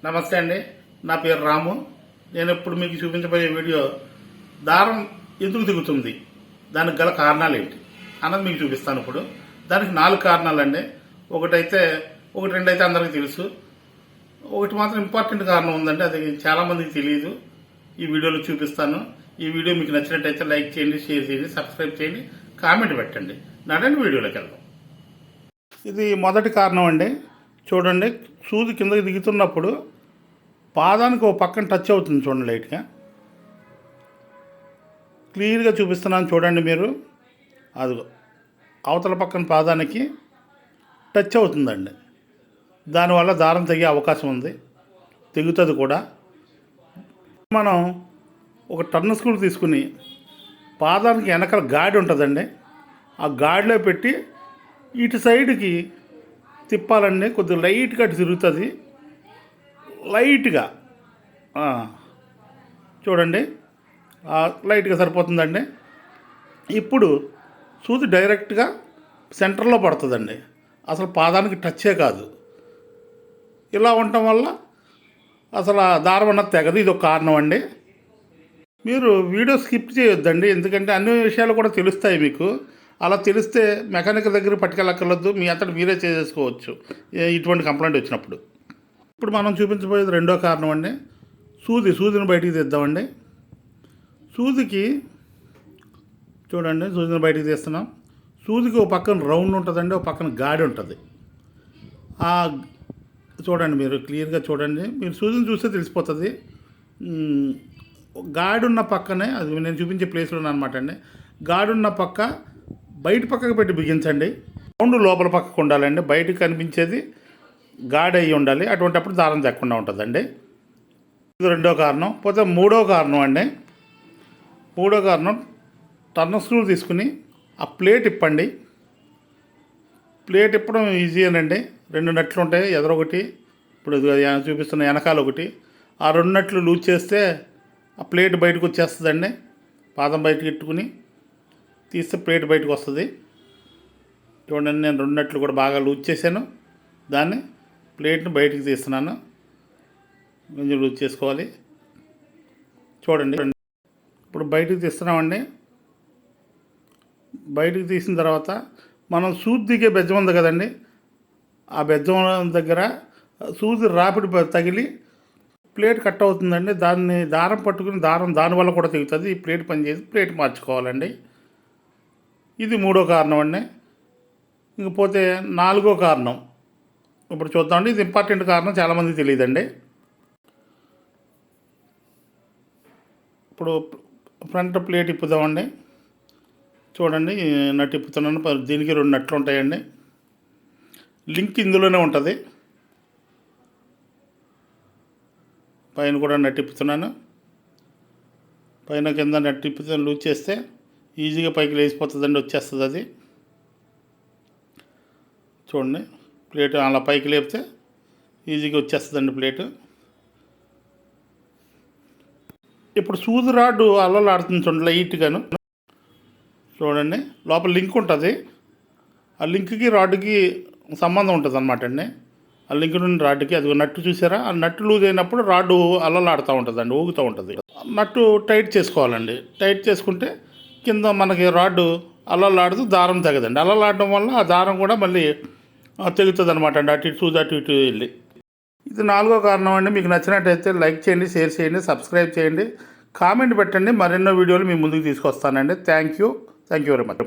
నమస్తే అండి, నా పేరు రాము. నేను ఇప్పుడు మీకు చూపించబోయే వీడియో దారం ఎందుకు దిగుతుంది, దానికి గల కారణాలు ఏంటి అన్నది మీకు చూపిస్తాను. ఇప్పుడు దానికి 4 కారణాలండి. ఒకటి రెండు అయితే అందరికీ తెలుసు, ఒకటి మాత్రం ఇంపార్టెంట్ కారణం ఉందండి, అది చాలామందికి తెలియదు. ఈ వీడియోలో చూపిస్తాను. ఈ వీడియో మీకు నచ్చినట్టయితే లైక్ చేయండి, షేర్ చేయండి, సబ్స్క్రైబ్ చేయండి, కామెంట్ పెట్టండి. నడండి వీడియోలోకి వెళ్దాం. ఇది మొదటి కారణం అండి. చూడండి, సూది కిందకి దిగుతున్నప్పుడు పాదానికి ఒక పక్కన టచ్ అవుతుంది. చూడండి, లైట్గా క్లియర్గా చూపిస్తున్నాను. చూడండి మీరు, అదిగో అవతల పక్కన పాదానికి టచ్ అవుతుందండి. దానివల్ల దారం తెగే అవకాశం ఉంది, తెగుతుంది కూడా. మనం ఒక టర్న్ స్క్రూ తీసుకుని పాదానికి వెనకాల గాడి ఉంటుందండి, ఆ గాడిలో పెట్టి ఇటు సైడ్కి తిప్పాలండి. కొద్దిగా లైట్గా అటు తిరుగుతుంది, లైట్గా చూడండి, లైట్గా సరిపోతుందండి. ఇప్పుడు సూది డైరెక్ట్గా సెంటర్లో పడుతుందండి, అసలు పాదానికి టచ్చే కాదు. ఇలా ఉండటం వల్ల అసలు ఆ దారం అన్నది తెగదు. ఇది ఒక కారణం అండి. మీరు వీడియో స్కిప్ చేయొద్దండి, ఎందుకంటే అన్ని విషయాలు కూడా తెలుస్తాయి మీకు. అలా తెలిస్తే మెకానిక్ దగ్గర పట్టుకెళ్ళక్కర్లేదు, మీ అంతటి మీరే చేసేసుకోవచ్చు ఇటువంటి కంప్లైంట్ వచ్చినప్పుడు. ఇప్పుడు మనం చూపించబోయేది రెండో కారణం అండి. సూదిని బయటికి తీద్దామండి. సూదికి చూడండి, సూదిని బయటికి తీస్తున్నాం. సూదికి ఒక పక్కన రౌండ్ ఉంటుందండి, ఒక పక్కన గాడి ఉంటుంది. చూడండి, మీరు క్లియర్గా చూడండి, మీరు సూదిని చూస్తే తెలిసిపోతుంది. గాడి ఉన్న పక్కనే, అది నేను చూపించే ప్లేస్లో అనమాట అండి. గాడి ఉన్న పక్క బయట పక్కకు పెట్టి బిగించండి. రౌండ్ లోపల పక్కకు ఉండాలండి, బయటకు కనిపించేది గాడి అయ్యి ఉండాలి. అటువంటిప్పుడు దారం తెక్కకుండా ఉంటుందండి. ఇది రెండో కారణం. పోతే మూడో కారణం అండి. మూడో కారణం, టర్న్ స్క్రూ తీసుకుని ఆ ప్లేట్ ఇప్పండి. ప్లేట్ ఇప్పడం ఈజీయేనండి. 2 నట్లు ఉంటాయి, ఎదరొకటి, ఇప్పుడు చూపిస్తున్న వెనకాల ఒకటి. ఆ 2 నట్లు లూజ్ చేస్తే ఆ ప్లేట్ బయటకు వచ్చేస్తుందండి. పాదం బయటకు ఇట్టుకుని తీస్తే ప్లేట్ బయటకు వస్తుంది. చూడండి, నేను 2 నట్లు కూడా బాగా లూజ్ చేశాను. దాన్ని ప్లేట్ని బయటికి తీస్తున్నాను. కొంచెం లూజ్ చేసుకోవాలి. చూడండి, ఇప్పుడు బయటికి తీస్తున్నామండి. బయటికి తీసిన తర్వాత మనం సూది దిగే బెజ్జం ఉంది కదండి, ఆ బెజ్జం దగ్గర సూది రాపిడి తగిలి ప్లేట్ కట్ అవుతుందండి. దాన్ని దారం పట్టుకుని దానివల్ల కూడా తెగుతుంది. ఈ ప్లేట్ పనిచేసి ప్లేట్ మార్చుకోవాలండి. ఇది మూడో కారణం అండి. ఇంకపోతే నాలుగో కారణం ఇప్పుడు చూద్దామండి. ఇది ఇంపార్టెంట్ కారణం, చాలామందికి తెలియదండి. ఇప్పుడు ఫ్రంట్ ప్లేట్ ఇప్పుదామండి. చూడండి, నట్టు ఇప్పుతున్నాను. దీనికి 2 నట్లు ఉంటాయండి. లింక్ ఇందులోనే ఉంటుంది. పైన కూడా నట్టు ఇప్పుతున్నాను. పైన కింద నట్టు ఇప్పుతా లూజ్ చేస్తే ఈజీగా పైకి లేచిపోతుందండి, వచ్చేస్తుంది అది. చూడండి, ప్లేట్ అలా పైకి లేపితే ఈజీగా వచ్చేస్తుందండి ప్లేటు. ఇప్పుడు సూది రాడ్డు అల్లలాడుతుంది చూడండి, లైట్గాను. చూడండి, లోపల లింక్ ఉంటుంది. ఆ లింక్కి రాడ్డుకి సంబంధం ఉంటుంది అనమాట అండి. ఆ లింక్ నుండి రాడ్డుకి అది నట్టు చూసారా, ఆ నట్టు లూజ్ అయినప్పుడు రాడ్డు అల్లలాడుతూ ఉంటుందండి, ఊగుతూ ఉంటుంది. నట్టు టైట్ చేసుకోవాలండి. టైట్ చేసుకుంటే కింద మనకి రాడ్డు అల్లలాడుతూ దారం తెగదండి. అల్లలాడడం వల్ల ఆ దారం కూడా మళ్ళీ తెగుతుంది అనమాట అండి, అటు ఇటు వెళ్ళి. ఇది నాలుగో కారణం అండి. మీకు నచ్చినట్టయితే లైక్ చేయండి, షేర్ చేయండి, సబ్స్క్రైబ్ చేయండి, కామెంట్ పెట్టండి. మరెన్నో వీడియోలు మీ ముందుకు తీసుకొస్తానండి. Thank you very much.